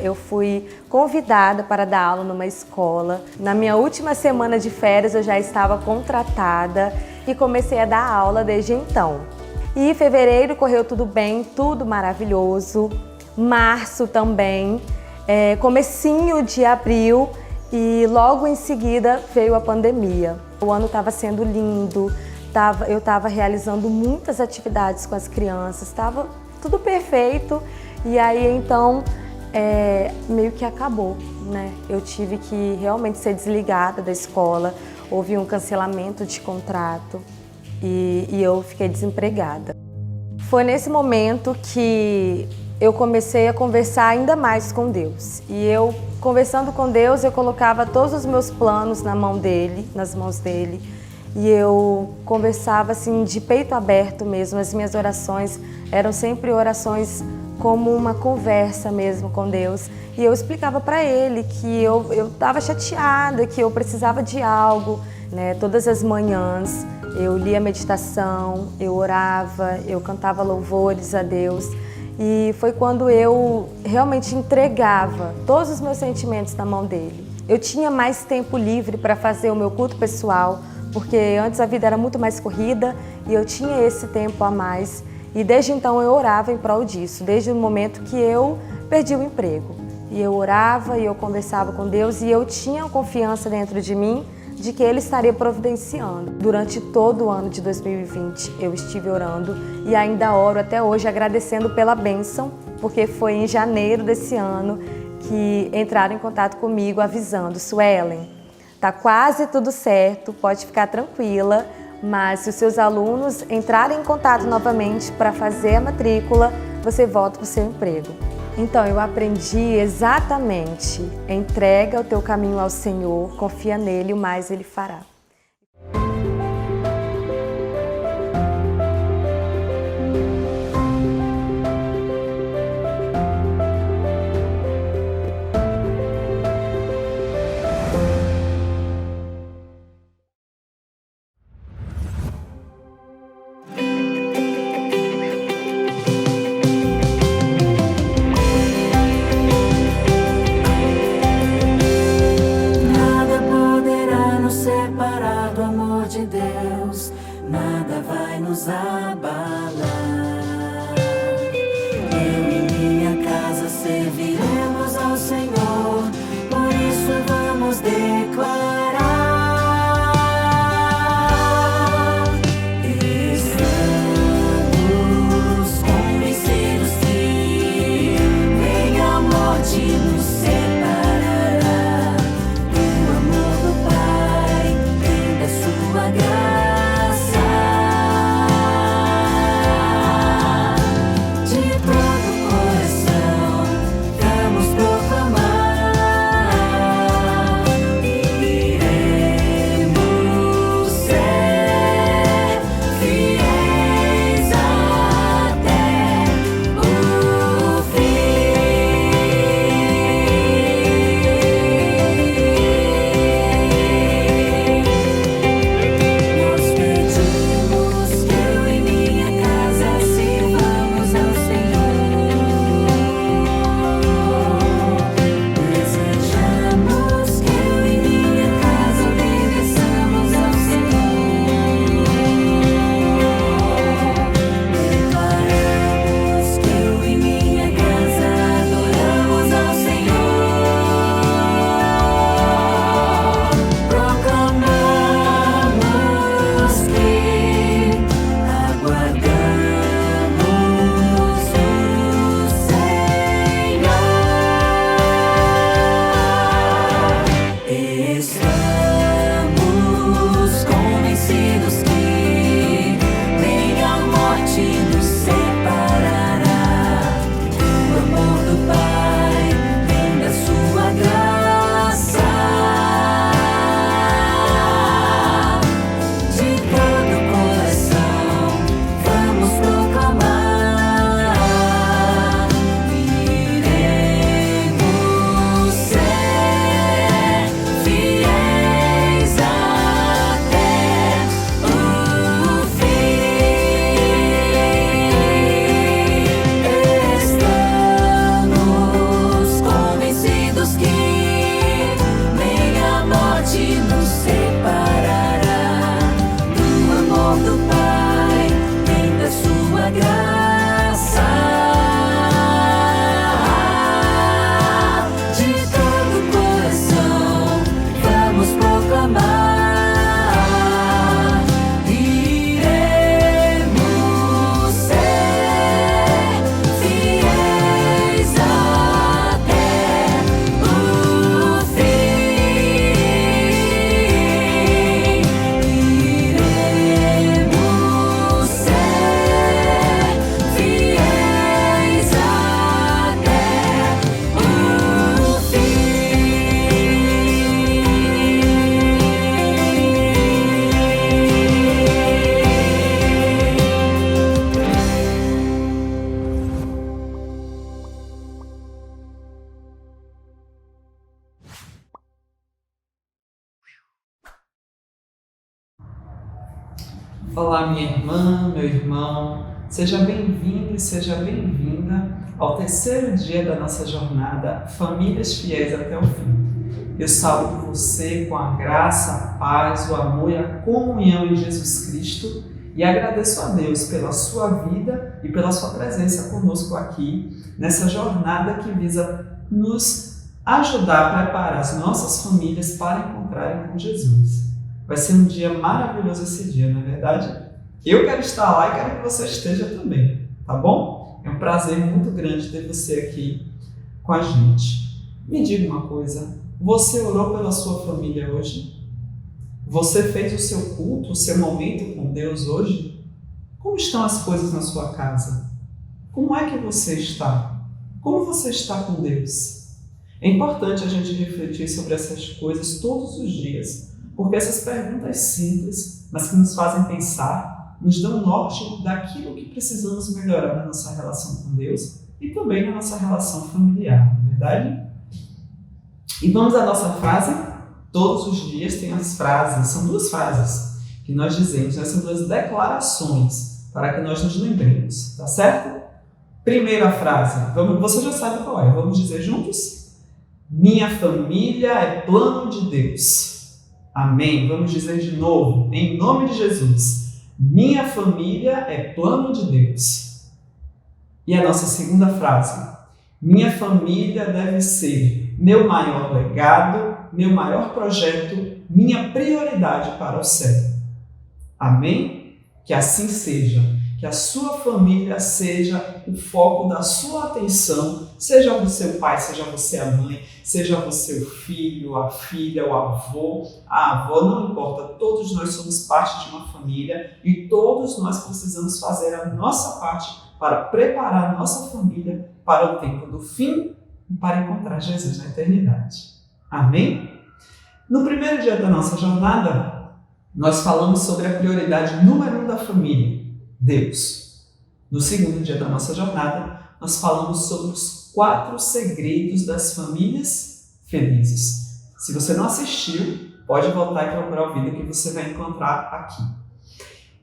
eu fui convidada para dar aula numa escola. Na minha última semana de férias eu já estava contratada e comecei a dar aula desde então. E em fevereiro correu tudo bem, tudo maravilhoso. Março também, comecinho de abril e logo em seguida veio a pandemia. O ano estava sendo lindo, eu estava realizando muitas atividades com as crianças, estava tudo perfeito e aí então meio que acabou, né? Eu tive que realmente ser desligada da escola, houve um cancelamento de contrato e eu fiquei desempregada. Foi nesse momento que eu comecei a conversar ainda mais com Deus. E eu, conversando com Deus, eu colocava todos os meus planos nas mãos dele. E eu conversava assim, de peito aberto mesmo. As minhas orações eram sempre orações como uma conversa mesmo com Deus. E eu explicava para ele que eu estava chateada, que eu precisava de algo, né? Todas as manhãs eu lia meditação, eu orava, eu cantava louvores a Deus. E foi quando eu realmente entregava todos os meus sentimentos na mão dele. Eu tinha mais tempo livre para fazer o meu culto pessoal, porque antes a vida era muito mais corrida e eu tinha esse tempo a mais. E desde então eu orava em prol disso, desde o momento que eu perdi o emprego. E eu orava e eu conversava com Deus e eu tinha confiança dentro de mim de que Ele estaria providenciando. Durante todo o ano de 2020 eu estive orando e ainda oro até hoje agradecendo pela bênção, porque foi em janeiro desse ano que entraram em contato comigo avisando: Suelen, tá quase tudo certo, pode ficar tranquila, mas se os seus alunos entrarem em contato novamente para fazer a matrícula, você volta para o seu emprego. Então eu aprendi exatamente: entrega o teu caminho ao Senhor, confia nele, o mais Ele fará. Nada vai nos abalar. Eu e minha casa serviremos ao Senhor, por isso vamos declarar: estamos convencidos que nem a morte nos separará do amor do Pai e da sua graça. Olá, minha irmã, meu irmão, seja bem-vindo e seja bem-vinda ao terceiro dia da nossa jornada Famílias Fiéis até o Fim. Eu saúdo você com a graça, a paz, o amor e a comunhão em Jesus Cristo e agradeço a Deus pela sua vida e pela sua presença conosco aqui nessa jornada que visa nos ajudar a preparar as nossas famílias para encontrarem com Jesus. Vai ser um dia maravilhoso esse dia, não é verdade? Eu quero estar lá e quero que você esteja também, tá bom? É um prazer muito grande ter você aqui com a gente. Me diga uma coisa, você orou pela sua família hoje? Você fez o seu culto, o seu momento com Deus hoje? Como estão as coisas na sua casa? Como é que você está? Como você está com Deus? É importante a gente refletir sobre essas coisas todos os dias, porque essas perguntas simples, mas que nos fazem pensar, nos dão norte daquilo que precisamos melhorar na nossa relação com Deus e também na nossa relação familiar, não é verdade? E vamos à nossa frase? Todos os dias tem as frases, são duas frases que nós dizemos, são duas declarações para que nós nos lembremos, tá certo? Primeira frase, você já sabe qual é, vamos dizer juntos? Minha família é plano de Deus. Amém. Vamos dizer de novo, em nome de Jesus. Minha família é plano de Deus. E a nossa segunda frase. Minha família deve ser meu maior legado, meu maior projeto, minha prioridade para o céu. Amém? Que assim seja. Que a sua família seja o foco da sua atenção, seja você o pai, seja você a mãe, seja você o filho, a filha, o avô, a avó, não importa, todos nós somos parte de uma família e todos nós precisamos fazer a nossa parte para preparar a nossa família para o tempo do fim e para encontrar Jesus na eternidade. Amém? No primeiro dia da nossa jornada, nós falamos sobre a prioridade número 1 da família, Deus. No segundo dia da nossa jornada, nós falamos sobre os 4 segredos das famílias felizes. Se você não assistiu, pode voltar e procurar o vídeo que você vai encontrar aqui.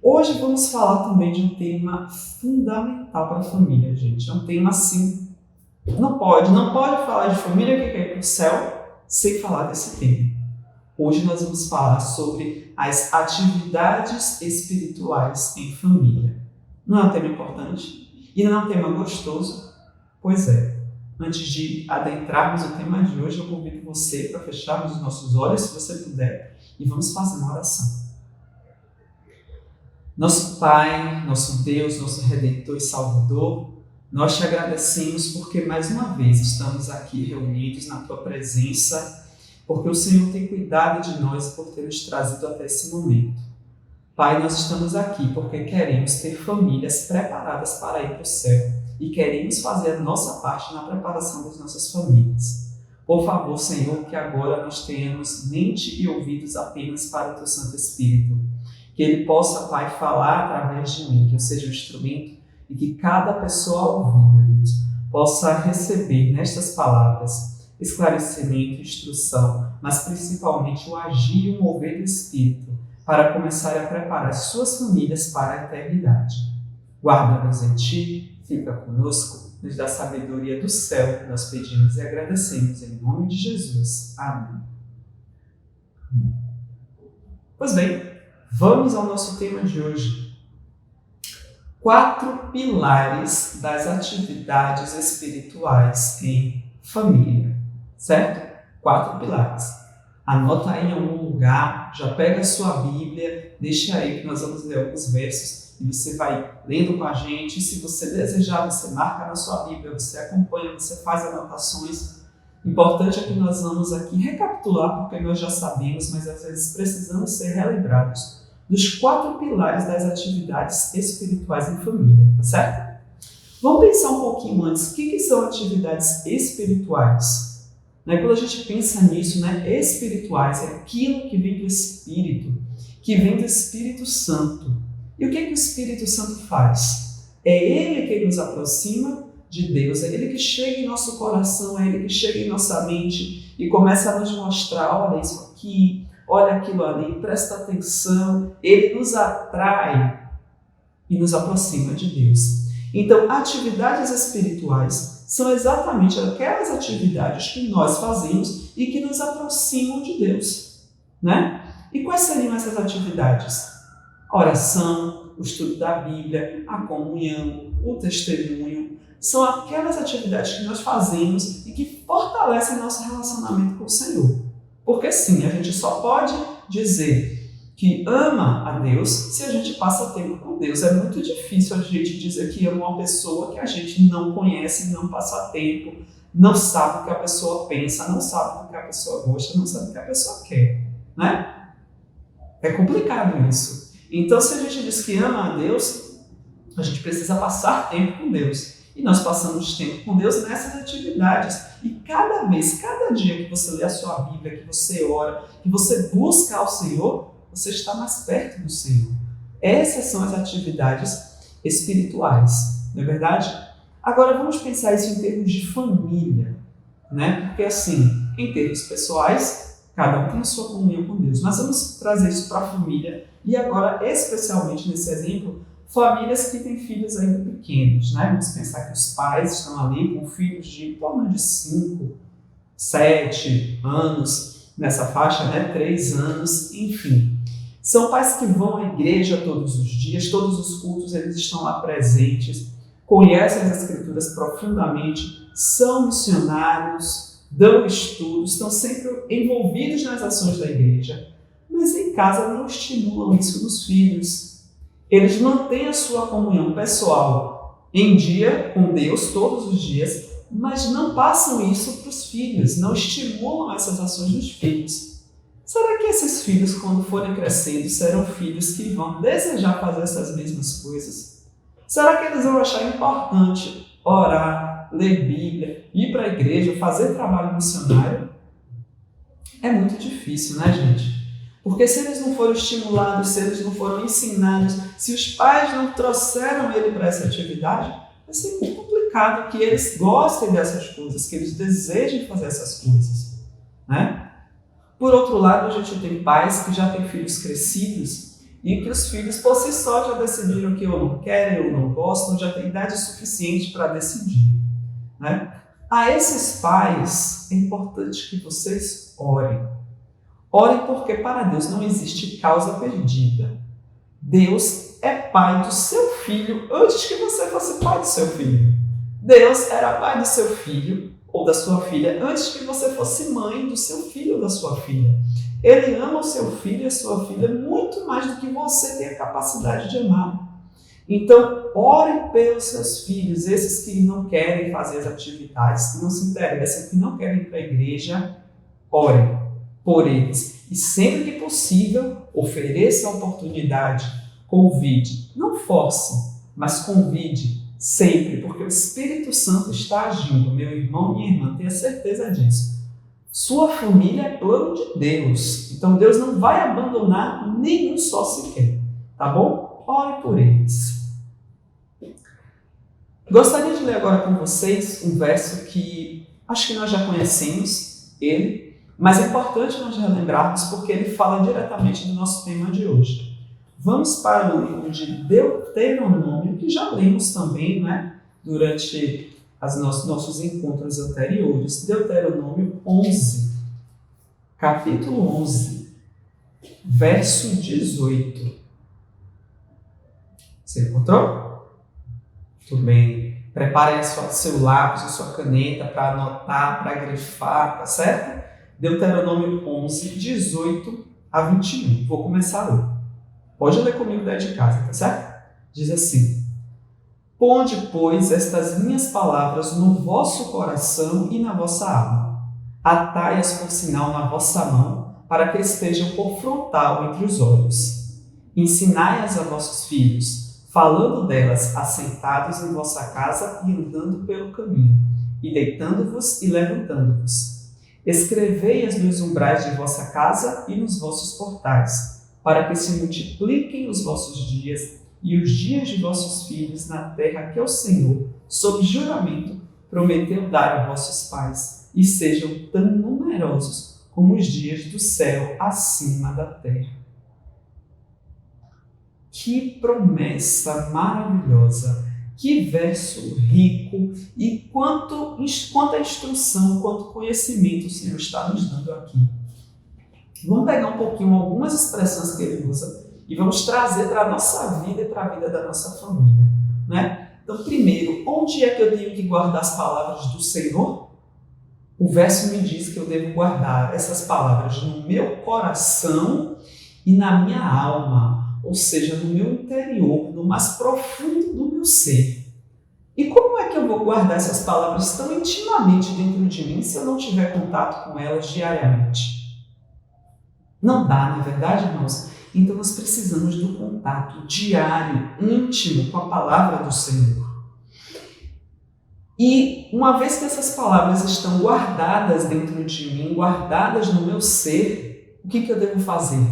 Hoje vamos falar também de um tema fundamental para a família, gente. É um tema assim, não pode falar de família que quer ir para o céu sem falar desse tema. Hoje nós vamos falar sobre as atividades espirituais em família. Não é um tema importante? E não é um tema gostoso? Pois é. Antes de adentrarmos o tema de hoje, eu convido você para fecharmos os nossos olhos, se você puder, e vamos fazer uma oração. Nosso Pai, nosso Deus, nosso Redentor e Salvador, nós te agradecemos porque mais uma vez estamos aqui reunidos na tua presença, porque o Senhor tem cuidado de nós por ter nos trazido até esse momento. Pai, nós estamos aqui porque queremos ter famílias preparadas para ir para o céu e queremos fazer a nossa parte na preparação das nossas famílias. Por favor, Senhor, que agora nós tenhamos mente e ouvidos apenas para o Teu Santo Espírito. Que Ele possa, Pai, falar através de mim, que eu seja o instrumento e que cada pessoa ao ouvir, meu Deus, possa receber nestas palavras esclarecimento, instrução, mas principalmente o agir e o mover do Espírito para começar a preparar as suas famílias para a eternidade. Guarda-nos em Ti, fica conosco, nos dá sabedoria do céu, nós pedimos e agradecemos em nome de Jesus. Amém. Pois bem, vamos ao nosso tema de hoje. 4 pilares das atividades espirituais em família. Certo? 4 pilares. Anota aí em algum lugar, já pega a sua Bíblia, deixa aí que nós vamos ler alguns versos e você vai lendo com a gente. Se você desejar, você marca na sua Bíblia, você acompanha, você faz anotações. Importante é que nós vamos aqui recapitular, porque nós já sabemos, mas às vezes precisamos ser relembrados dos 4 pilares das atividades espirituais em família, tá certo? Vamos pensar um pouquinho antes, o que são atividades espirituais? Quando a gente pensa nisso, espirituais, é aquilo que vem do Espírito, que vem do Espírito Santo. E o que o Espírito Santo faz? É Ele que nos aproxima de Deus, é Ele que chega em nosso coração, é Ele que chega em nossa mente e começa a nos mostrar, olha isso aqui, olha aquilo ali, presta atenção, ele nos atrai e nos aproxima de Deus. Então, atividades espirituais são exatamente aquelas atividades que nós fazemos e que nos aproximam de Deus, né? E quais seriam essas atividades? A oração, o estudo da Bíblia, a comunhão, o testemunho, são aquelas atividades que nós fazemos e que fortalecem nosso relacionamento com o Senhor. Porque sim, a gente só pode dizer que ama a Deus se a gente passa tempo com Deus. É muito difícil a gente dizer que ama uma pessoa que a gente não conhece, não passa tempo, não sabe o que a pessoa pensa, não sabe o que a pessoa gosta, não sabe o que a pessoa quer, né? É complicado isso. Então, se a gente diz que ama a Deus, a gente precisa passar tempo com Deus. E nós passamos tempo com Deus nessas atividades. E cada vez, cada dia que você lê a sua Bíblia, que você ora, que você busca ao Senhor, você está mais perto do Senhor. Essas são as atividades espirituais, não é verdade? Agora vamos pensar isso em termos de família, né? Porque assim, em termos pessoais, cada um tem a sua comunhão com Deus. Mas vamos trazer isso para a família e agora, especialmente nesse exemplo, famílias que têm filhos ainda pequenos, né? Vamos pensar que os pais estão ali com filhos de em torno de 5, 7 anos, nessa faixa, né? 3 anos, enfim. São pais que vão à igreja todos os dias, todos os cultos, eles estão lá presentes, conhecem as Escrituras profundamente, são missionários, dão estudos, estão sempre envolvidos nas ações da igreja, mas em casa não estimulam isso nos filhos. Eles mantêm a sua comunhão pessoal em dia com Deus todos os dias, mas não passam isso para os filhos, não estimulam essas ações dos filhos. Será que esses filhos, quando forem crescendo, serão filhos que vão desejar fazer essas mesmas coisas? Será que eles vão achar importante orar, ler Bíblia, ir para a igreja, fazer trabalho missionário? É muito difícil, né, gente? Porque se eles não foram estimulados, se eles não foram ensinados, se os pais não trouxeram ele para essa atividade, vai ser muito complicado que eles gostem dessas coisas, que eles desejem fazer essas coisas, né? Por outro lado, a gente tem pais que já têm filhos crescidos e que os filhos, por si só, já decidiram que eu não quero, eu não gosto, já têm idade suficiente para decidir, né? A esses pais, é importante que vocês orem. Orem porque para Deus não existe causa perdida. Deus é pai do seu filho antes que você fosse pai do seu filho. Deus era pai do seu filho ou da sua filha antes que você fosse mãe do seu filho ou da sua filha. Ele ama o seu filho e a sua filha muito mais do que você tem a capacidade de amar. Então, ore pelos seus filhos, esses que não querem fazer as atividades, que não se interessam, que não querem ir para a igreja, ore por eles. E sempre que possível, ofereça a oportunidade, convide. Não force, mas convide sempre, porque o Espírito Santo está agindo. Meu irmão, minha irmã, tenha certeza disso. Sua família é plano de Deus. Então Deus não vai abandonar nenhum só sequer. Tá bom? Ore por eles. Gostaria de ler agora com vocês um verso que acho que nós já conhecemos ele, mas é importante nós relembrarmos porque ele fala diretamente do nosso tema de hoje. Vamos para o livro de Deuteronômio, que já lemos também, né, durante nossos encontros anteriores. Deuteronômio 11, capítulo 11, verso 18. Você encontrou? Tudo bem. Prepare seu lápis, a sua caneta para anotar, para grifar, tá certo? Deuteronômio 11, 18 a 21. Vou começar a ler. Pode ler comigo daí de casa, tá certo? Diz assim: Ponde, pois, estas minhas palavras no vosso coração e na vossa alma. Atai-as por sinal na vossa mão, para que estejam por frontal entre os olhos. Ensinai-as a vossos filhos, falando delas assentados em vossa casa e andando pelo caminho, e deitando-vos e levantando-vos. Escrevei-as nos umbrais de vossa casa e nos vossos portais, para que se multipliquem os vossos dias e os dias de vossos filhos na terra que o Senhor, sob juramento, prometeu dar a vossos pais, e sejam tão numerosos como os dias do céu acima da terra. Que promessa maravilhosa, que verso rico e quanta instrução, quanto conhecimento o Senhor está nos dando aqui. Vamos pegar um pouquinho algumas expressões que ele usa e vamos trazer para a nossa vida e para a vida da nossa família, né? Então, primeiro, onde é que eu tenho que guardar as palavras do Senhor? O verso me diz que eu devo guardar essas palavras no meu coração e na minha alma, ou seja, no meu interior, no mais profundo do meu ser. E como é que eu vou guardar essas palavras tão intimamente dentro de mim se eu não tiver contato com elas diariamente? Não dá, não é verdade, irmãos? Então nós precisamos do contato diário, íntimo com a palavra do Senhor. E uma vez que essas palavras estão guardadas dentro de mim, guardadas no meu ser, o que eu devo fazer?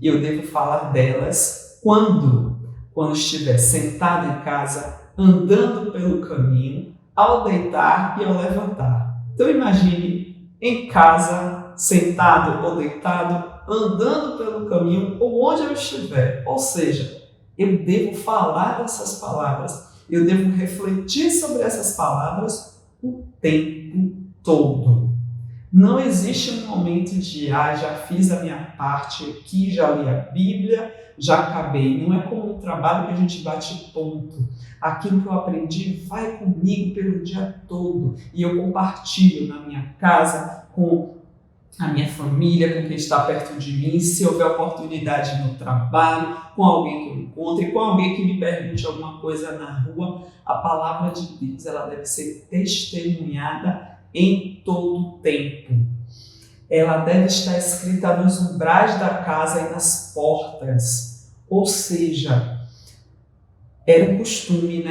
Eu devo falar delas quando? Quando estiver sentado em casa, andando pelo caminho, ao deitar e ao levantar. Então imagine em casa, sentado ou deitado, andando pelo caminho ou onde eu estiver. Ou seja, eu devo falar dessas palavras, eu devo refletir sobre essas palavras o tempo todo. Não existe um momento de, já fiz a minha parte aqui, já li a Bíblia, já acabei. Não é como um trabalho que a gente bate ponto. Aquilo que eu aprendi vai comigo pelo dia todo e eu compartilho na minha casa, com a minha família, com quem está perto de mim, se houver oportunidade no trabalho, com alguém que eu encontre, com alguém que me pergunte alguma coisa na rua. A palavra de Deus, ela deve ser testemunhada em todo o tempo. Ela deve estar escrita nos umbrais da casa e nas portas. Ou seja, era o costume,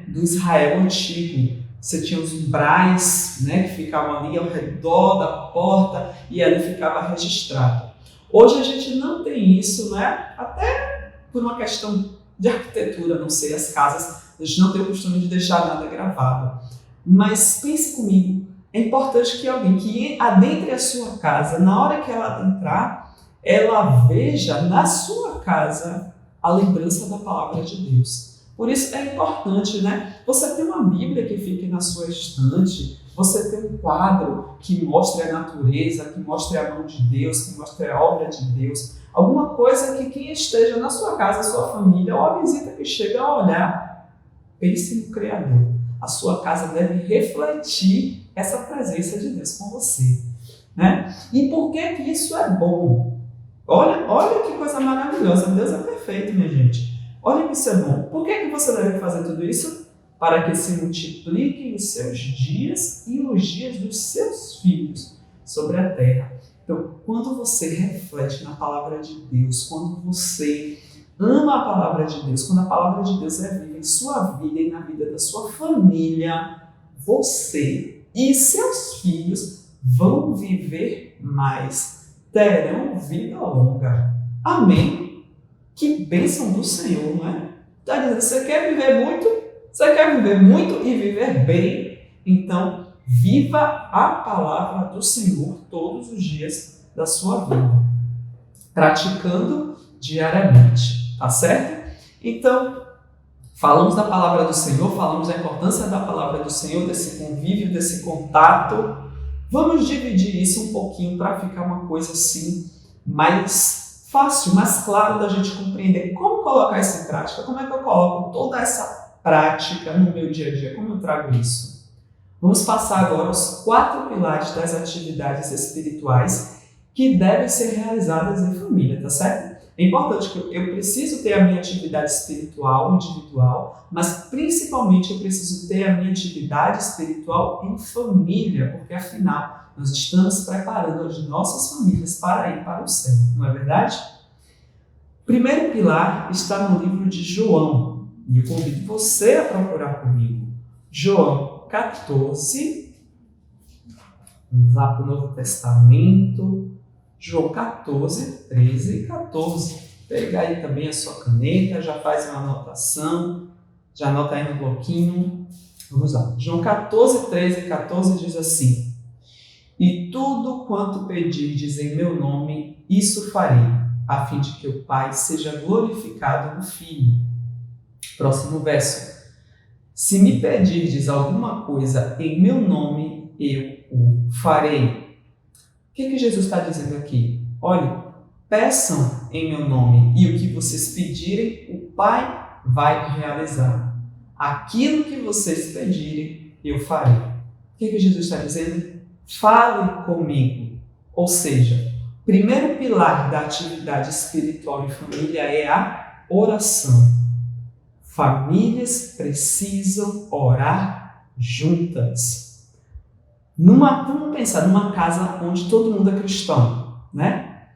do Israel antigo. Você tinha os umbrais, que ficavam ali ao redor da porta e ali ficava registrado. Hoje a gente não tem isso, até por uma questão de arquitetura, não sei, as casas, a gente não tem o costume de deixar nada gravado. Mas pense comigo, é importante que alguém que adentre a sua casa, na hora que ela adentrar, ela veja na sua casa a lembrança da palavra de Deus. Por isso é importante, você ter uma Bíblia que fique na sua estante, você ter um quadro que mostre a natureza, que mostre a mão de Deus, que mostre a obra de Deus, alguma coisa que quem esteja na sua casa, a sua família, ou a visita que chega a olhar, pense no Criador. A sua casa deve refletir essa presença de Deus com você. E por que isso é bom? Olha que coisa maravilhosa, Deus é perfeito, minha gente. Olha que isso é bom. Por que você deve fazer tudo isso? Para que se multipliquem os seus dias e os dias dos seus filhos sobre a terra. Então, quando você reflete na palavra de Deus, quando você ama a palavra de Deus, quando a palavra de Deus é viva em sua vida e na vida da sua família, você e seus filhos vão viver mais, terão vida longa. Amém? Que bênção do Senhor, não é? Está dizendo, você quer viver muito? Você quer viver muito e viver bem? Então, viva a palavra do Senhor todos os dias da sua vida, praticando diariamente, tá certo? Então, falamos da palavra do Senhor, falamos da importância da palavra do Senhor, desse convívio, desse contato. Vamos dividir isso um pouquinho para ficar uma coisa assim mais fácil, mais claro da gente compreender como colocar isso em prática, como é que eu coloco toda essa prática no meu dia a dia, como eu trago isso. Vamos passar agora os 4 pilares das atividades espirituais que devem ser realizadas em família, tá certo? É importante que eu preciso ter a minha atividade espiritual individual, mas principalmente eu preciso ter a minha atividade espiritual em família, porque afinal nós estamos preparando as nossas famílias para ir para o céu, não é verdade? O primeiro pilar está no livro de João, e eu convido você a procurar comigo. João 14, vamos lá para o Novo Testamento, João 14, 13 e 14. Pega aí também a sua caneta, já faz uma anotação, já anota aí no bloquinho. Vamos lá. João 14, 13 e 14 diz assim: E tudo quanto pedirdes em meu nome, isso farei, a fim de que o Pai seja glorificado no Filho. Próximo verso. Se me pedirdes alguma coisa em meu nome, eu o farei. O que Jesus está dizendo aqui? Olha, peçam em meu nome e o que vocês pedirem, o Pai vai realizar. Aquilo que vocês pedirem, eu farei. O que Jesus está dizendo? Fale comigo. Ou seja, o primeiro pilar da atividade espiritual em família é a oração. Famílias precisam orar juntas. Vamos pensar numa casa onde todo mundo é cristão, né?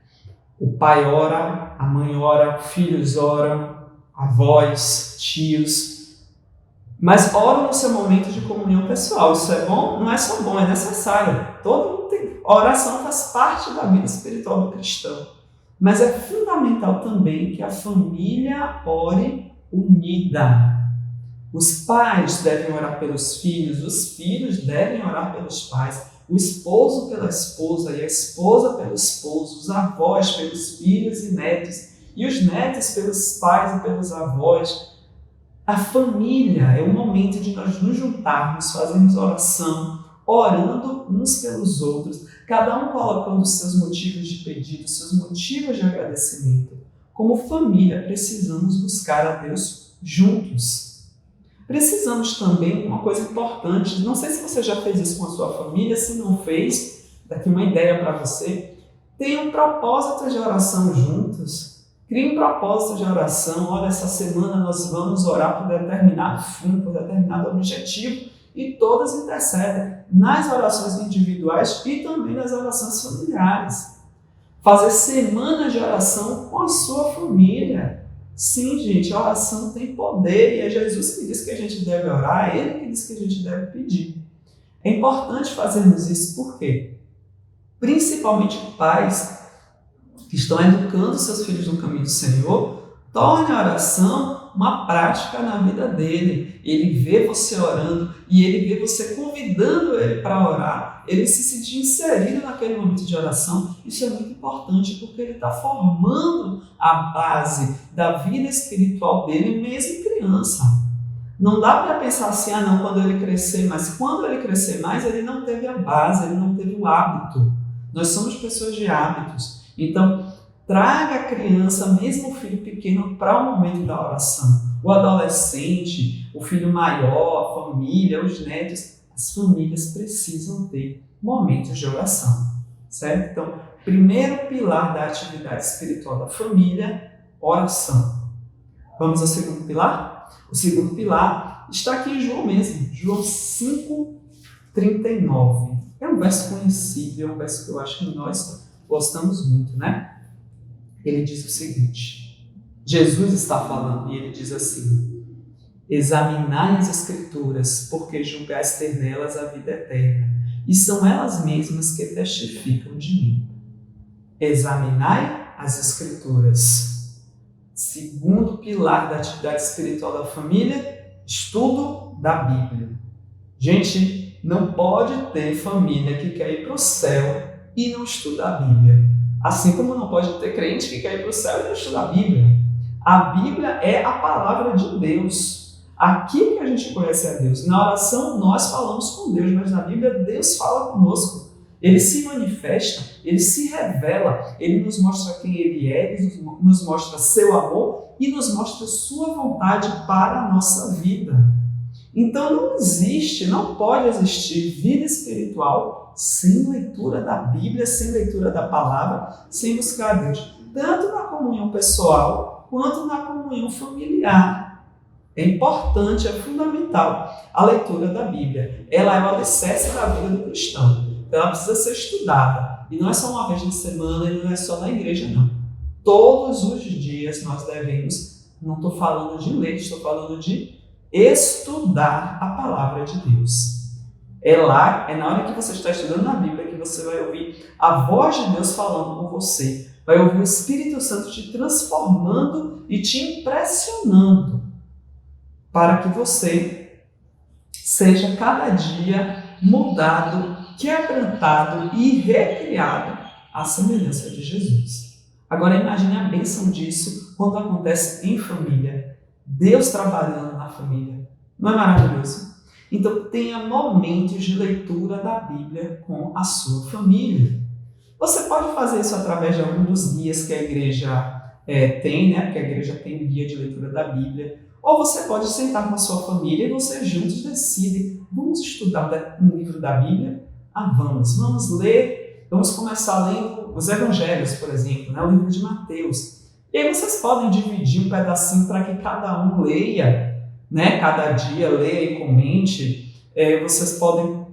O pai ora, a mãe ora, filhos oram, avós, tios. Mas oram no seu momento de comunhão pessoal. Isso é bom? Não é só bom, é necessário. Todo mundo tem. A oração faz parte da vida espiritual do cristão. Mas é fundamental também que a família ore unida. Os pais devem orar pelos filhos, os filhos devem orar pelos pais, o esposo pela esposa e a esposa pelo esposo, os avós pelos filhos e netos, e os netos pelos pais e pelos avós. A família é o momento de nós nos juntarmos, fazermos oração, orando uns pelos outros, cada um colocando os seus motivos de pedido, os seus motivos de agradecimento. Como família, precisamos buscar a Deus juntos. Precisamos também, uma coisa importante, não sei se você já fez isso com a sua família, se não fez, daqui uma ideia para você, tenha um propósito de oração juntos. Crie um propósito de oração. Olha, essa semana nós vamos orar por determinado fim, por determinado objetivo, e todas intercedem nas orações individuais e também nas orações familiares. Fazer semanas de oração com a sua família. Sim, gente, a oração tem poder e é Jesus que diz que a gente deve orar, é Ele que diz que a gente deve pedir. É importante fazermos isso, por quê? Principalmente pais que estão educando seus filhos no caminho do Senhor, torne a oração uma prática na vida dele. Ele vê você orando e ele vê você convidando ele para orar. Ele se sentir inserido naquele momento de oração. Isso é muito importante porque ele está formando a base da vida espiritual dele mesmo criança. Não dá para pensar assim, não, quando ele crescer mais. Quando ele crescer mais, ele não teve a base, ele não teve o hábito. Nós somos pessoas de hábitos. Então, traga a criança, mesmo o filho pequeno, para o momento da oração. O adolescente, o filho maior, a família, os netos, as famílias precisam ter momentos de oração, certo? Então, primeiro pilar da atividade espiritual da família, oração. Vamos ao segundo pilar? O segundo pilar está aqui em João mesmo, João 5:39. É um verso conhecido, é um verso que eu acho que nós gostamos muito, né? Ele diz o seguinte, Jesus está falando e ele diz assim: examinai as Escrituras, porque julgais ter nelas a vida eterna, e são elas mesmas que testificam de mim. Examinai as Escrituras. Segundo pilar da atividade espiritual da família, estudo da Bíblia. Gente, não pode ter família que quer ir para o céu e não estuda a Bíblia. Assim como não pode ter crente que quer ir para o céu e não estuda a Bíblia. A Bíblia é a palavra de Deus. Aqui que a gente conhece a Deus. Na oração nós falamos com Deus, mas na Bíblia Deus fala conosco. Ele se manifesta, Ele se revela, Ele nos mostra quem Ele é, Ele nos mostra seu amor e nos mostra sua vontade para a nossa vida. Então não existe, não pode existir vida espiritual sem leitura da Bíblia, sem leitura da palavra, sem buscar a Deus, tanto na comunhão pessoal quanto na comunhão familiar. É importante, é fundamental a leitura da Bíblia. Ela é o alicerce da vida do cristão. Ela precisa ser estudada. E não é só uma vez na semana, e não é só na igreja, não. Todos os dias nós devemos, não estou falando de ler, estou falando de estudar a palavra de Deus. É na hora que você está estudando a Bíblia que você vai ouvir a voz de Deus falando com você. Vai ouvir o Espírito Santo te transformando e te impressionando para que você seja cada dia mudado quebrantado e recriado à semelhança de Jesus. Agora imagine a bênção disso quando acontece em família. Deus trabalhando na família. Não é maravilhoso? Então tenha momentos de leitura da Bíblia com a sua família. Você pode fazer isso através de algum dos guias que a igreja tem, né? Porque a igreja tem um guia de leitura da Bíblia. Ou você pode sentar com a sua família e vocês juntos decidem, vamos estudar um livro da Bíblia? Vamos ler, vamos começar lendo os Evangelhos, por exemplo, né? O livro de Mateus. E aí vocês podem dividir um pedacinho para que cada um leia, né? Cada dia leia e comente. Vocês podem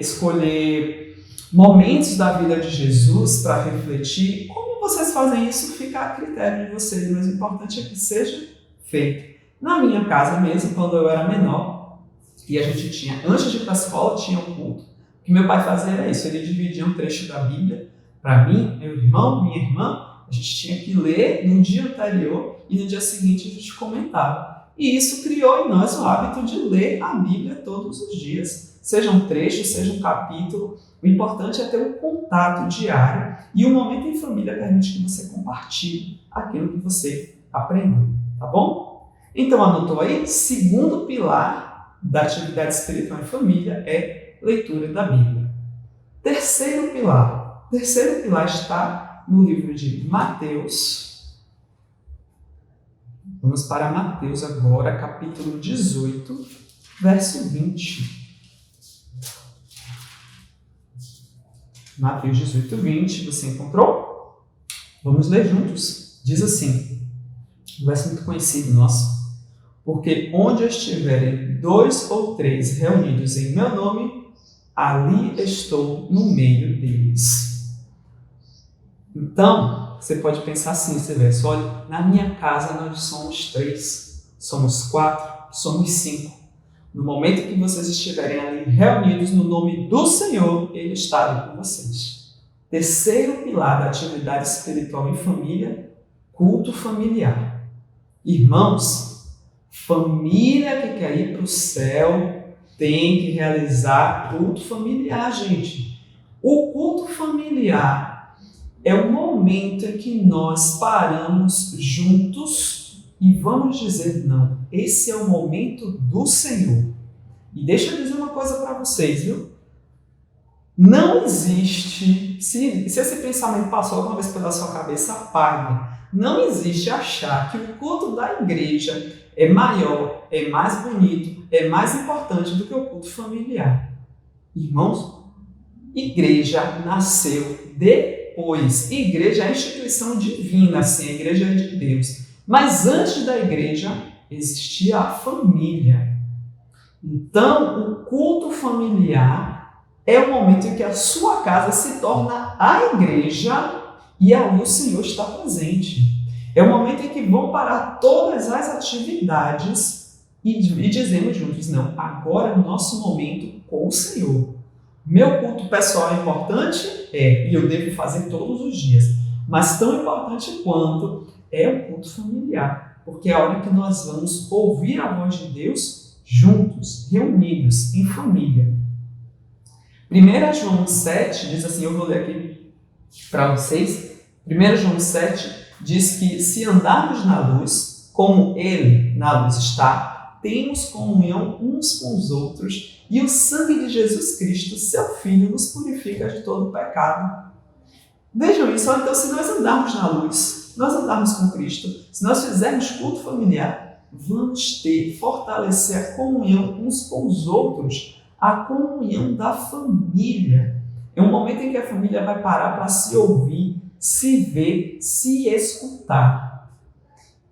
escolher momentos da vida de Jesus para refletir. Como vocês fazem isso fica a critério de vocês, mas o importante é que seja feito. Na minha casa mesmo, quando eu era menor, e a gente tinha, antes de ir para a escola, tinha um culto, o que meu pai fazia era isso, ele dividia um trecho da Bíblia para mim, meu irmão, minha irmã, a gente tinha que ler no dia anterior e no dia seguinte a gente comentava. E isso criou em nós o hábito de ler a Bíblia todos os dias, seja um trecho, seja um capítulo. O importante é ter um contato diário e o momento em família permite que você compartilhe aquilo que você aprendeu, tá bom? Então anotou aí? Segundo pilar da atividade espiritual em família é leitura da Bíblia. Terceiro pilar está no livro de Mateus. Vamos para Mateus agora, capítulo 18, verso 20. Mateus 18, 20, você encontrou? Vamos ler juntos. Diz assim, um verso muito conhecido nosso. Porque onde estiverem 2 ou 3 reunidos em meu nome, ali estou no meio deles. Então, você pode pensar assim nesse verso, olha, na minha casa nós somos 3, somos 4, somos 5. No momento que vocês estiverem ali reunidos no nome do Senhor, Ele está ali com vocês. Terceiro pilar da atividade espiritual em família, culto familiar. Irmãos, família que quer ir para o céu tem que realizar culto familiar, gente. O culto familiar é o momento em que nós paramos juntos e vamos dizer, não, esse é o momento do Senhor. E deixa eu dizer uma coisa para vocês, viu? Não existe, se esse pensamento passou alguma vez pela sua cabeça, apague. Não existe achar que o culto da igreja é maior, é mais bonito, é mais importante do que o culto familiar. Irmãos, igreja nasceu depois. Igreja é a instituição divina, sim, a igreja é de Deus. Mas antes da igreja existia a família. Então, o culto familiar é o momento em que a sua casa se torna a igreja e ali o Senhor está presente. É o momento em que vão parar todas as atividades e dizemos juntos, não, agora é o nosso momento com o Senhor. Meu culto pessoal é importante? E eu devo fazer todos os dias. Mas tão importante quanto é o culto familiar, porque é a hora que nós vamos ouvir a voz de Deus juntos, reunidos, em família. 1 João 7 diz assim, eu vou ler aqui para vocês. 1 João 7 diz que se andarmos na luz, como Ele na luz está, temos comunhão uns com os outros e o sangue de Jesus Cristo, seu Filho, nos purifica de todo pecado. Vejam isso, então se nós andarmos na luz, nós andarmos com Cristo, se nós fizermos culto familiar, vamos fortalecer a comunhão uns com os outros, a comunhão da família. É um momento em que a família vai parar para se ouvir, se ver, se escutar.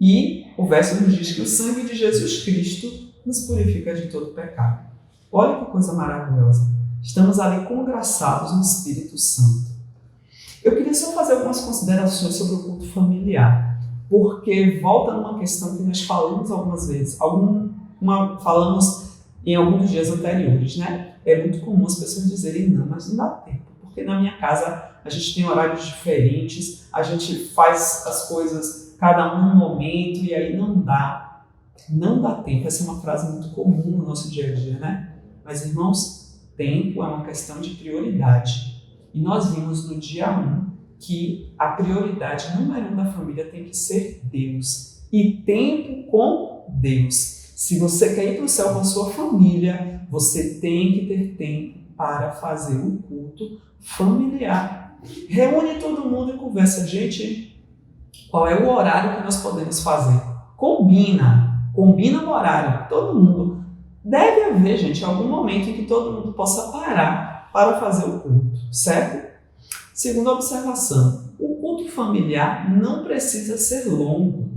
E o verso nos diz que o sangue de Jesus Cristo nos purifica de todo pecado. Olha que coisa maravilhosa. Estamos ali congraçados no Espírito Santo. Eu queria só fazer algumas considerações sobre o culto familiar, porque volta numa questão que nós falamos algumas vezes. Falamos em alguns dos dias anteriores, né? É muito comum as pessoas dizerem, não, mas não dá tempo, porque na minha casa a gente tem horários diferentes, a gente faz as coisas cada um num momento e aí não dá tempo. Essa é uma frase muito comum no nosso dia a dia, né? Mas, irmãos, tempo é uma questão de prioridade. E nós vimos no dia 1 que a prioridade número 1 da família tem que ser Deus. E tempo com Deus. Se você quer ir para o céu com a sua família, você tem que ter tempo para fazer o culto familiar. Reúne todo mundo e conversa. Gente, qual é o horário que nós podemos fazer? Combina o horário. Todo mundo. Deve haver, gente, algum momento em que todo mundo possa parar para fazer o culto, certo? Segunda observação, o culto familiar não precisa ser longo,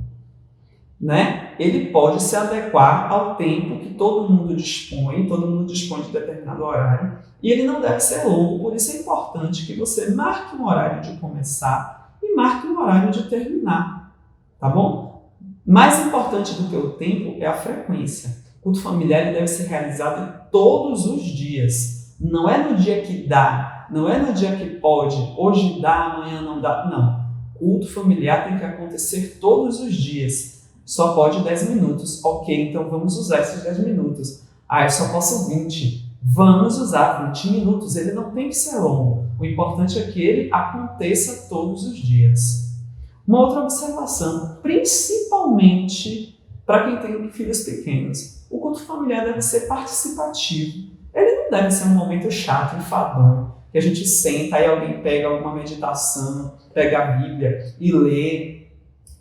né? Ele pode se adequar ao tempo que todo mundo dispõe de determinado horário, e ele não deve ser longo, por isso é importante que você marque um horário de começar e marque um horário de terminar, tá bom? Mais importante do que o tempo é a frequência. O culto familiar ele deve ser realizado todos os dias. Não é no dia que dá, não é no dia que pode, hoje dá, amanhã não dá. Não. O culto familiar tem que acontecer todos os dias. Só pode 10 minutos. Ok, então vamos usar esses 10 minutos. Eu só posso 20. Vamos usar 20 minutos. Ele não tem que ser longo. O importante é que ele aconteça todos os dias. Uma outra observação, principalmente para quem tem filhos pequenos. O culto familiar deve ser participativo. Ele não deve ser um momento chato, enfadonho, que a gente senta e alguém pega alguma meditação, pega a Bíblia e lê,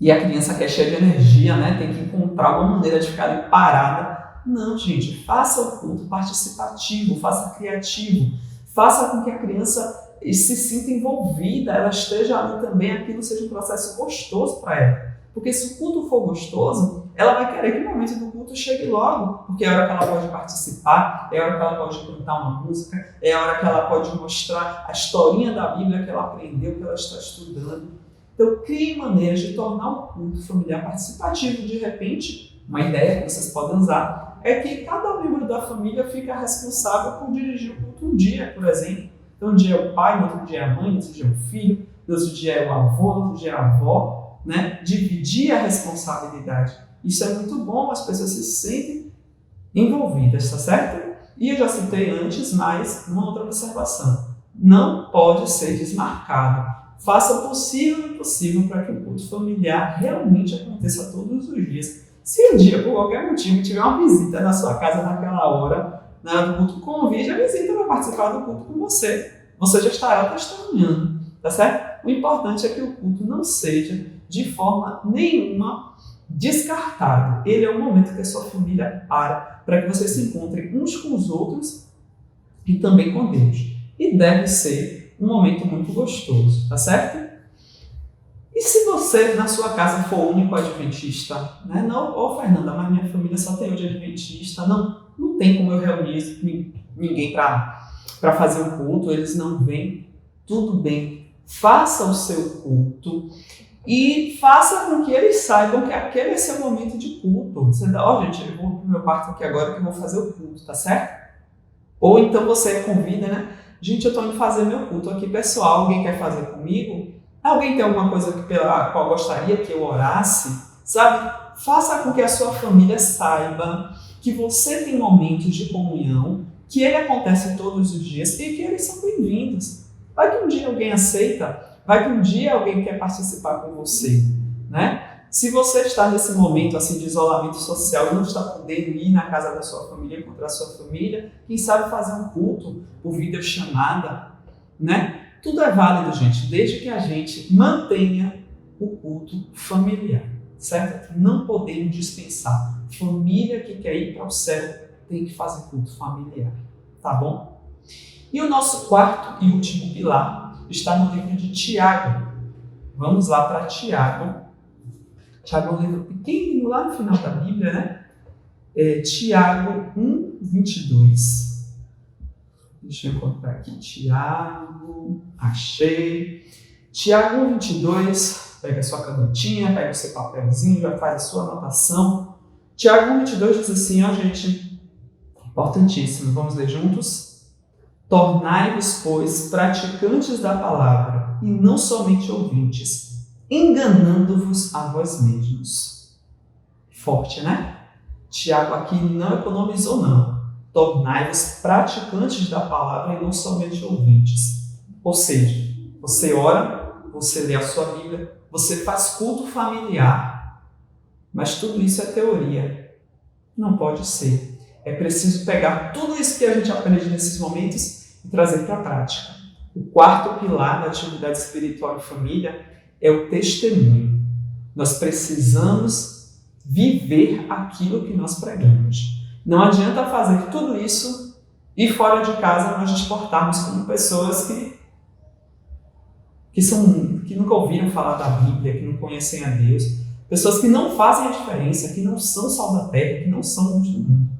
e a criança que é cheia de energia, né, tem que encontrar alguma maneira de ficar ali parada. Não, gente, faça o culto participativo, faça criativo, faça com que a criança se sinta envolvida, ela esteja ali também, aquilo seja um processo gostoso para ela. Porque se o culto for gostoso, ela vai querer que o momento do culto chegue logo, porque é a hora que ela pode participar, é a hora que ela pode cantar uma música, é a hora que ela pode mostrar a historinha da Bíblia que ela aprendeu, que ela está estudando. Então, crie maneiras de tornar o culto familiar participativo. De repente, uma ideia que vocês podem usar é que cada membro da família fica responsável por dirigir o culto um dia, por exemplo. Então, um dia é o pai, no outro dia é a mãe, no outro dia é o filho, no outro dia é o avô, no outro dia é a avó. Né? Dividir a responsabilidade. Isso é muito bom, as pessoas se sentem envolvidas, tá certo? E eu já citei antes, mas uma outra observação. Não pode ser desmarcado. Faça o possível e impossível para que o culto familiar realmente aconteça todos os dias. Se um dia, por qualquer motivo, tiver uma visita na sua casa naquela hora, na hora do culto, convide a visita para participar do culto com você. Você já estará testemunhando, tá certo? O importante é que o culto não seja de forma nenhuma descartado. Ele é o momento que a sua família para que vocês se encontrem uns com os outros e também com Deus. E deve ser um momento muito gostoso, tá certo? E se você, na sua casa, for o único adventista, né? Não, Fernanda, mas minha família só tem hoje adventista, não tem como eu reunir ninguém para fazer um culto, eles não vêm, tudo bem, faça o seu culto e faça com que eles saibam que aquele é seu momento de culto. Você dá, gente, eu vou pro meu quarto aqui agora que eu vou fazer o culto, tá certo? Ou então você convida, né? Gente, eu estou indo fazer meu culto aqui, pessoal, alguém quer fazer comigo? Alguém tem alguma coisa pela qual gostaria que eu orasse? Sabe? Faça com que a sua família saiba que você tem momentos de comunhão, que ele acontece todos os dias e que eles são bem-vindos. Vai que um dia alguém aceita, vai que um dia alguém quer participar com você, né? Se você está nesse momento assim, de isolamento social e não está podendo ir na casa da sua família, encontrar a sua família, quem sabe fazer um culto por videochamada, né? Tudo é válido, gente, desde que a gente mantenha o culto familiar, certo? Não podemos dispensar. Família que quer ir para o céu tem que fazer culto familiar, tá bom? E o nosso quarto e último pilar está no livro de Tiago. Vamos lá para Tiago. Tiago é um livro pequenininho lá no final da Bíblia, né? Tiago 1, 22. Deixa eu encontrar aqui. Tiago, achei. Tiago 1, 22. Pega a sua canetinha, pega o seu papelzinho, já faz a sua anotação. Tiago 1, 22 diz assim, ó gente, importantíssimo, vamos ler juntos? Tornai-vos, pois, praticantes da palavra, e não somente ouvintes, enganando-vos a vós mesmos. Forte, né? Tiago aqui não economizou, não. tornai-vos praticantes da palavra e não somente ouvintes. Ou seja, você ora, você lê a sua Bíblia, você faz culto familiar, mas tudo isso é teoria. Não pode ser. É preciso pegar tudo isso que a gente aprende nesses momentos e trazer para a prática. O quarto pilar da atividade espiritual em família é o testemunho. Nós precisamos viver aquilo que nós pregamos. Não adianta fazer tudo isso e fora de casa nós nos portarmos como pessoas que nunca ouviram falar da Bíblia, que não conhecem a Deus, pessoas que não fazem a diferença, que não são sal da terra, que não são luz do mundo.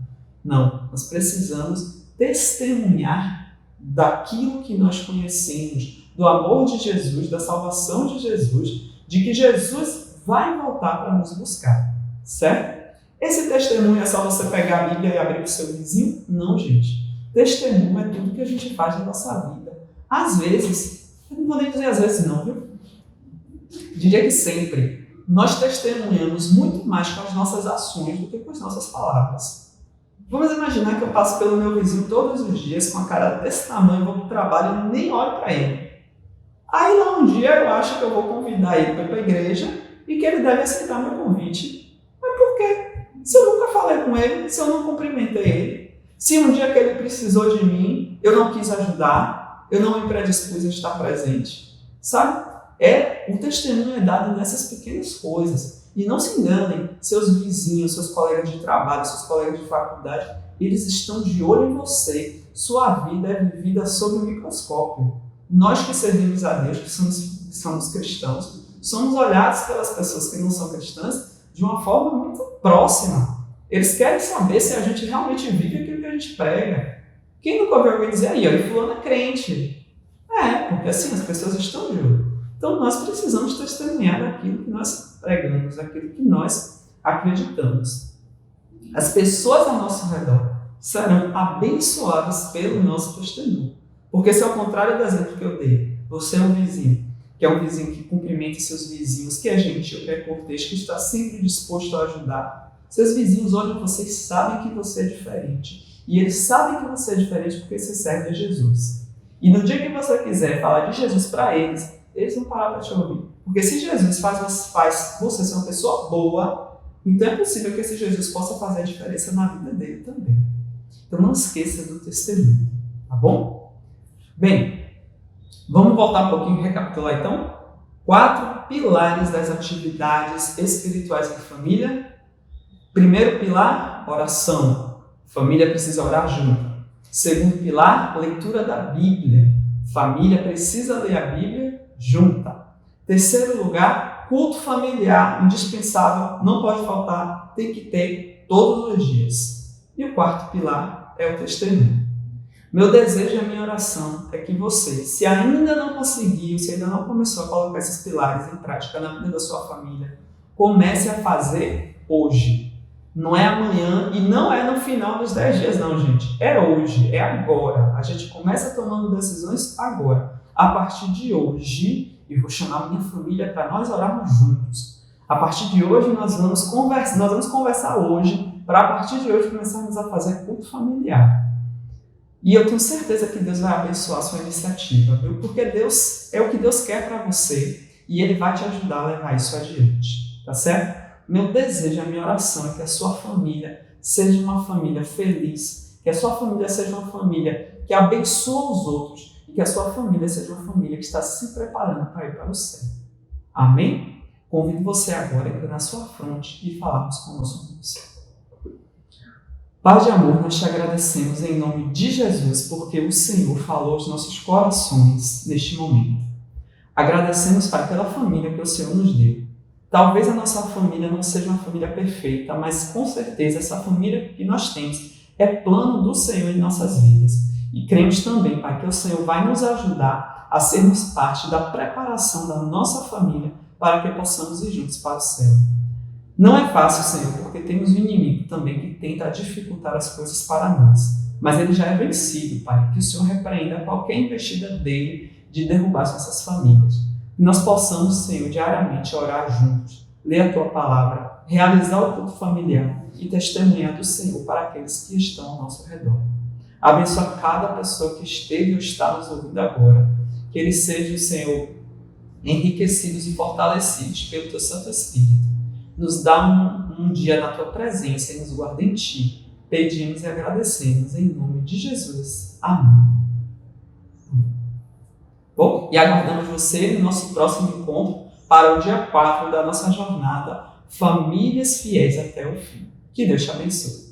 Não, nós precisamos testemunhar daquilo que nós conhecemos, do amor de Jesus, da salvação de Jesus, de que Jesus vai voltar para nos buscar, certo? Esse testemunho é só você pegar a Bíblia e abrir para o seu vizinho? Não, gente. Testemunho é tudo que a gente faz na nossa vida. Às vezes, eu não vou nem dizer às vezes não, viu? Diria que sempre. Nós testemunhamos muito mais com as nossas ações do que com as nossas palavras. Vamos imaginar que eu passo pelo meu vizinho todos os dias com a cara desse tamanho, vou para o trabalho e nem olho para ele. Aí lá um dia eu acho que eu vou convidar ele para ir para a igreja e que ele deve aceitar meu convite. Mas por quê? Se eu nunca falei com ele, se eu não cumprimentei ele, se um dia que ele precisou de mim, eu não quis ajudar, eu não me predispus a estar presente. Sabe? O testemunho é dado nessas pequenas coisas. E não se enganem, seus vizinhos, seus colegas de trabalho, seus colegas de faculdade, eles estão de olho em você. Sua vida é vivida sob o microscópio. Nós que servimos a Deus, que somos cristãos, somos olhados pelas pessoas que não são cristãs de uma forma muito próxima. Eles querem saber se a gente realmente vive aquilo que a gente prega. Quem nunca ouviu alguém dizer aí, ó, e fulano é crente? Porque assim, as pessoas estão de olho. Então nós precisamos testemunhar daquilo que nós pregamos, daquilo que nós acreditamos. As pessoas ao nosso redor serão abençoadas pelo nosso testemunho. Porque se ao contrário do exemplo que eu dei, você é um vizinho, que é um vizinho que cumprimenta seus vizinhos, que é gentil, que é cortês, que está sempre disposto a ajudar. Seus vizinhos olham você e sabem que você é diferente. E eles sabem que você é diferente porque você serve a Jesus. E no dia que você quiser falar de Jesus para eles, eles vão parar para te ouvir. Porque se Jesus faz você ser uma pessoa boa, então é possível que esse Jesus possa fazer a diferença na vida dele também. Então não esqueça do testemunho, tá bom? Bem, vamos voltar um pouquinho e recapitular então? 4 pilares das atividades espirituais em família. Primeiro pilar, oração. Família precisa orar junto. Segundo pilar, leitura da Bíblia. Família precisa ler a Bíblia junta. Terceiro lugar, culto familiar, indispensável, não pode faltar, tem que ter todos os dias. E o quarto pilar é o testemunho. Meu desejo e a minha oração é que você, se ainda não conseguiu, se ainda não começou a colocar esses pilares em prática na vida da sua família, comece a fazer hoje. Não é amanhã e não é no final dos 10 dias não, gente. É hoje, é agora. A gente começa tomando decisões agora. A partir de hoje, eu vou chamar minha família para nós orarmos juntos. A partir de hoje, nós vamos conversar hoje, para a partir de hoje começarmos a fazer culto familiar. E eu tenho certeza que Deus vai abençoar a sua iniciativa, viu? Porque Deus é o que Deus quer para você e Ele vai te ajudar a levar isso adiante, tá certo? Meu desejo, a minha oração é que a sua família seja uma família feliz, que a sua família seja uma família que abençoa os outros e que a sua família seja uma família que está se preparando para ir para o céu. Amém? Convido você agora a ir na sua fronte e falarmos com o nosso Deus. Pai de amor, nós te agradecemos em nome de Jesus, porque o Senhor falou aos nossos corações neste momento. Agradecemos, Pai, pela família que o Senhor nos deu. Talvez a nossa família não seja uma família perfeita, mas com certeza essa família que nós temos é plano do Senhor em nossas vidas. E cremos também, Pai, que o Senhor vai nos ajudar a sermos parte da preparação da nossa família para que possamos ir juntos para o céu. Não é fácil, Senhor, porque temos um inimigo também que tenta dificultar as coisas para nós. Mas ele já é vencido, Pai. Que o Senhor repreenda qualquer investida dele de derrubar as nossas famílias. Que nós possamos, Senhor, diariamente orar juntos, ler a Tua palavra, realizar o culto familiar e testemunhar do Senhor para aqueles que estão ao nosso redor. Abençoa cada pessoa que esteve ou está nos ouvindo agora, que eles sejam, Senhor, enriquecidos e fortalecidos pelo Teu Santo Espírito. Nos dá um dia na Tua presença e nos guarda em Ti. Pedimos e agradecemos em nome de Jesus. Amém. Bom, e aguardamos você no nosso próximo encontro para o dia 4 da nossa jornada Famílias Fiéis até o Fim. Que Deus te abençoe.